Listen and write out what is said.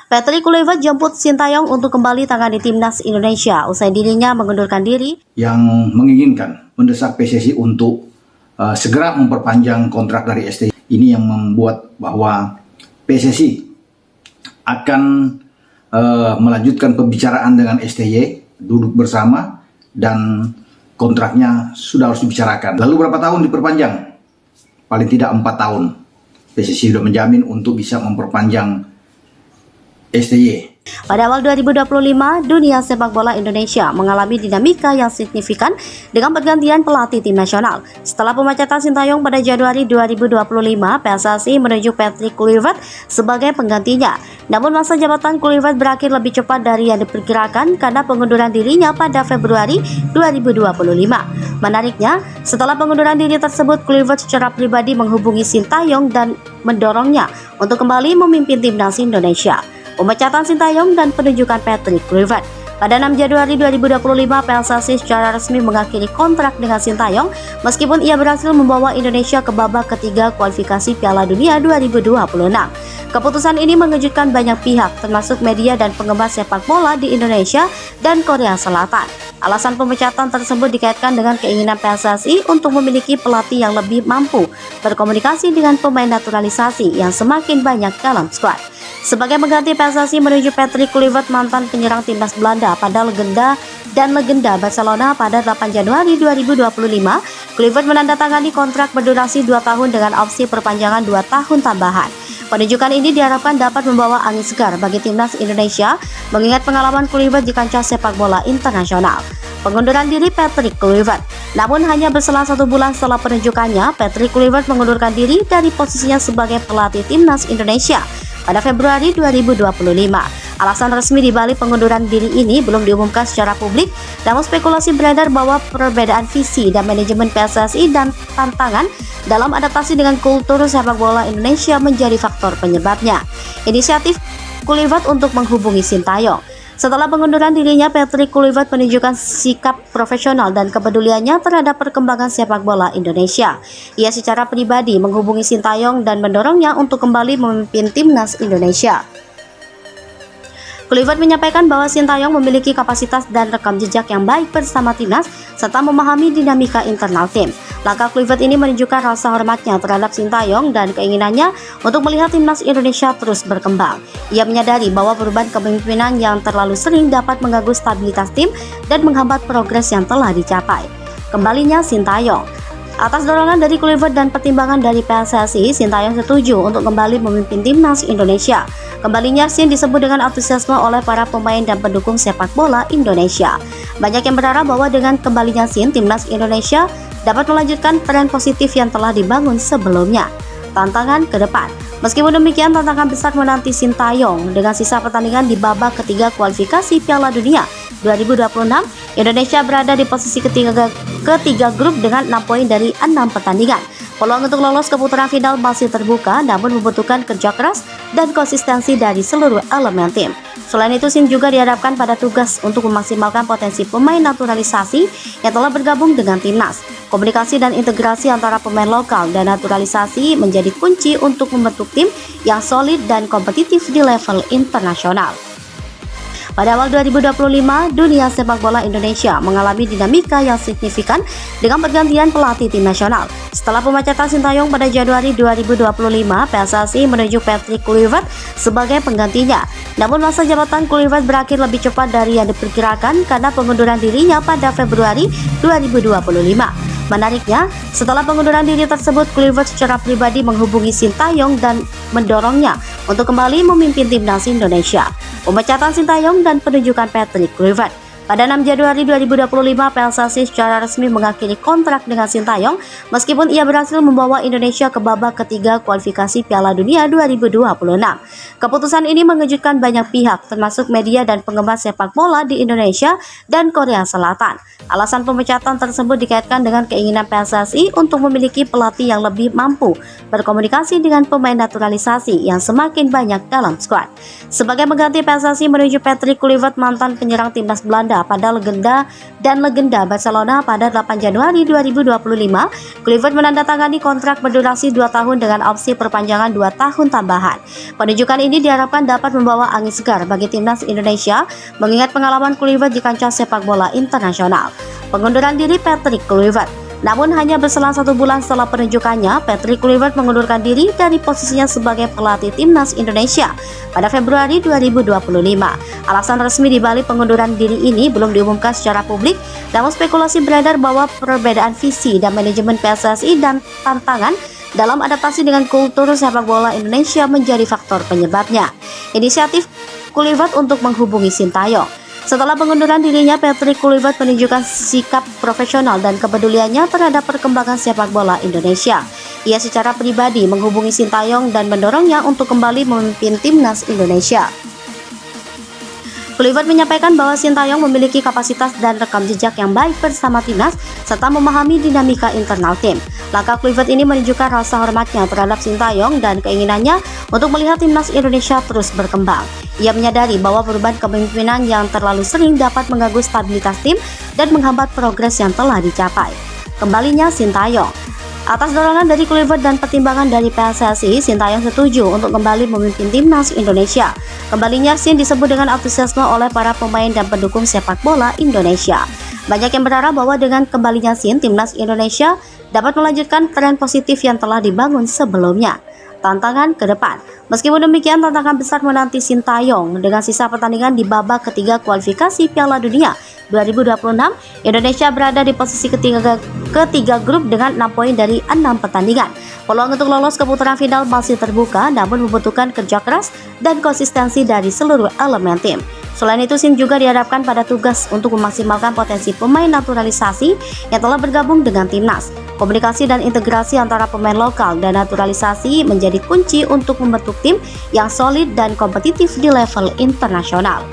Patrick Kluivert jemput Sintayong untuk kembali tangani timnas Indonesia usai dirinya mengundurkan diri. Yang menginginkan mendesak PSSI untuk segera memperpanjang kontrak dari STY. Ini yang membuat bahwa PSSI akan melanjutkan pembicaraan dengan STY, duduk bersama dan kontraknya sudah harus dibicarakan. Lalu berapa tahun diperpanjang? Paling tidak 4 tahun. PSSI sudah menjamin untuk bisa memperpanjang STY. Pada awal 2025, dunia sepak bola Indonesia mengalami dinamika yang signifikan dengan pergantian pelatih tim nasional. Setelah pemecatan Sintayong pada Januari 2025, PSSI menunjuk Patrick Kluivert sebagai penggantinya. Namun masa jabatan Kluivert berakhir lebih cepat dari yang diperkirakan karena pengunduran dirinya pada Februari 2025. Menariknya, setelah pengunduran diri tersebut, Kluivert secara pribadi menghubungi Sintayong dan mendorongnya untuk kembali memimpin timnas Indonesia. Pemecatan Sintayong dan penunjukan Patrick Kluivert. Pada 6 Januari 2025, PSSI secara resmi mengakhiri kontrak dengan Sintayong meskipun ia berhasil membawa Indonesia ke babak ketiga kualifikasi Piala Dunia 2026. Keputusan ini mengejutkan banyak pihak, termasuk media dan penggemar sepak bola di Indonesia dan Korea Selatan. Alasan pemecatan tersebut dikaitkan dengan keinginan PSSI untuk memiliki pelatih yang lebih mampu berkomunikasi dengan pemain naturalisasi yang semakin banyak dalam skuad. Sebagai pengganti, PSSI menunjuk Patrick Kluivert, mantan penyerang timnas Belanda pada legenda Barcelona pada 8 Januari 2025. Kluivert menandatangani kontrak berdurasi 2 tahun dengan opsi perpanjangan 2 tahun tambahan. Penunjukan ini diharapkan dapat membawa angin segar bagi timnas Indonesia, mengingat pengalaman Kluivert di kancah sepak bola internasional. Pengunduran diri Patrick Kluivert. Namun hanya berselang 1 bulan setelah penunjukannya, Patrick Kluivert mengundurkan diri dari posisinya sebagai pelatih timnas Indonesia pada Februari 2025. Alasan resmi di balik pengunduran diri ini belum diumumkan secara publik, namun spekulasi beredar bahwa perbedaan visi dan manajemen PSSI dan tantangan dalam adaptasi dengan kultur sepak bola Indonesia menjadi faktor penyebabnya. Inisiatif Kluivert untuk menghubungi Sintayong. Setelah pengunduran dirinya, Patrick Kluivert menunjukkan sikap profesional dan kepeduliannya terhadap perkembangan sepak bola Indonesia. Ia secara pribadi menghubungi Sintayong dan mendorongnya untuk kembali memimpin timnas Indonesia. Kluivert menyampaikan bahwa Sintayong memiliki kapasitas dan rekam jejak yang baik bersama timnas serta memahami dinamika internal tim. Langkah Kluivert ini menunjukkan rasa hormatnya terhadap Sintayong dan keinginannya untuk melihat timnas Indonesia terus berkembang. Ia menyadari bahwa perubahan kepemimpinan yang terlalu sering dapat mengganggu stabilitas tim dan menghambat progres yang telah dicapai. Kembalinya Sintayong. Atas dorongan dari Kluivert dan pertimbangan dari PSSI, Sintayong setuju untuk kembali memimpin timnas Indonesia. Kembalinya Sin disebut dengan antusiasme oleh para pemain dan pendukung sepak bola Indonesia. Banyak yang berharap bahwa dengan kembalinya Sin, timnas Indonesia dapat melanjutkan tren positif yang telah dibangun sebelumnya. Tantangan ke depan. Meskipun demikian, tantangan besar menanti Sintayong dengan sisa pertandingan di babak ketiga kualifikasi Piala Dunia 2026. Indonesia berada di posisi ketiga grup dengan 6 poin dari 6 pertandingan. Peluang untuk lolos ke putaran final masih terbuka, namun membutuhkan kerja keras dan konsistensi dari seluruh elemen tim. Selain itu, Sin juga dihadapkan pada tugas untuk memaksimalkan potensi pemain naturalisasi yang telah bergabung dengan timnas. Komunikasi dan integrasi antara pemain lokal dan naturalisasi menjadi kunci untuk membentuk tim yang solid dan kompetitif di level internasional. Pada awal 2025, dunia sepak bola Indonesia mengalami dinamika yang signifikan dengan pergantian pelatih tim nasional. Setelah pemecatan Sintayong pada Januari 2025, PSSI menunjuk Patrick Kluivert sebagai penggantinya. Namun masa jabatan Kluivert berakhir lebih cepat dari yang diperkirakan karena pengunduran dirinya pada Februari 2025. Menariknya, setelah pengunduran diri tersebut, Kluivert secara pribadi menghubungi Sintayong dan mendorongnya untuk kembali memimpin timnas Indonesia. Pemecatan Sintayong dan penunjukan Patrick Kluivert. Pada 6 Januari 2025, PSSI secara resmi mengakhiri kontrak dengan Sintayong meskipun ia berhasil membawa Indonesia ke babak ketiga kualifikasi Piala Dunia 2026. Keputusan ini mengejutkan banyak pihak, termasuk media dan penggemar sepak bola di Indonesia dan Korea Selatan. Alasan pemecatan tersebut dikaitkan dengan keinginan PSSI untuk memiliki pelatih yang lebih mampu berkomunikasi dengan pemain naturalisasi yang semakin banyak dalam skuad. Sebagai pengganti, PSSI menunjuk Patrick Kluivert, mantan penyerang timnas Belanda waspada pada legenda Barcelona pada 8 Januari 2025, Kluivert menandatangani kontrak berdurasi 2 tahun dengan opsi perpanjangan 2 tahun tambahan. Penunjukan ini diharapkan dapat membawa angin segar bagi timnas Indonesia mengingat pengalaman Kluivert di kancah sepak bola internasional. Pengunduran diri Patrick Kluivert. Namun hanya berselang 1 bulan setelah penunjukannya, Patrick Kluivert mengundurkan diri dari posisinya sebagai pelatih timnas Indonesia pada Februari 2025. Alasan resmi di balik pengunduran diri ini belum diumumkan secara publik, namun spekulasi beredar bahwa perbedaan visi dan manajemen PSSI dan tantangan dalam adaptasi dengan kultur sepak bola Indonesia menjadi faktor penyebabnya. Inisiatif Kluivert untuk menghubungi Sintayong. Setelah pengunduran dirinya, Patrick Kluivert menunjukkan sikap profesional dan kepeduliannya terhadap perkembangan sepak bola Indonesia. Ia secara pribadi menghubungi Sintayong dan mendorongnya untuk kembali memimpin timnas Indonesia. Kluivert menyampaikan bahwa Sintayong memiliki kapasitas dan rekam jejak yang baik bersama timnas serta memahami dinamika internal tim. Langkah Kluivert ini menunjukkan rasa hormatnya terhadap Sintayong dan keinginannya untuk melihat timnas Indonesia terus berkembang. Ia menyadari bahwa perubahan kepemimpinan yang terlalu sering dapat mengganggu stabilitas tim dan menghambat progres yang telah dicapai. Kembalinya Sintayong. Atas dorongan dari Kluivert dan pertimbangan dari PSSI, Sintayong setuju untuk kembali memimpin timnas Indonesia. Kembalinya Sin disebut dengan antusiasme oleh para pemain dan pendukung sepak bola Indonesia. Banyak yang berharap bahwa dengan kembalinya Sin, timnas Indonesia dapat melanjutkan tren positif yang telah dibangun sebelumnya. Tantangan ke depan. Meskipun demikian, tantangan besar menanti Sintayong dengan sisa pertandingan di babak ketiga kualifikasi Piala Dunia 2026. Indonesia berada di posisi ketiga grup dengan 6 poin dari 6 pertandingan. Peluang untuk lolos ke putaran final masih terbuka, namun membutuhkan kerja keras dan konsistensi dari seluruh elemen tim. Selain itu, Sin juga dihadapkan pada tugas untuk memaksimalkan potensi pemain naturalisasi yang telah bergabung dengan timnas. Komunikasi dan integrasi antara pemain lokal dan naturalisasi menjadi kunci untuk membentuk tim yang solid dan kompetitif di level internasional.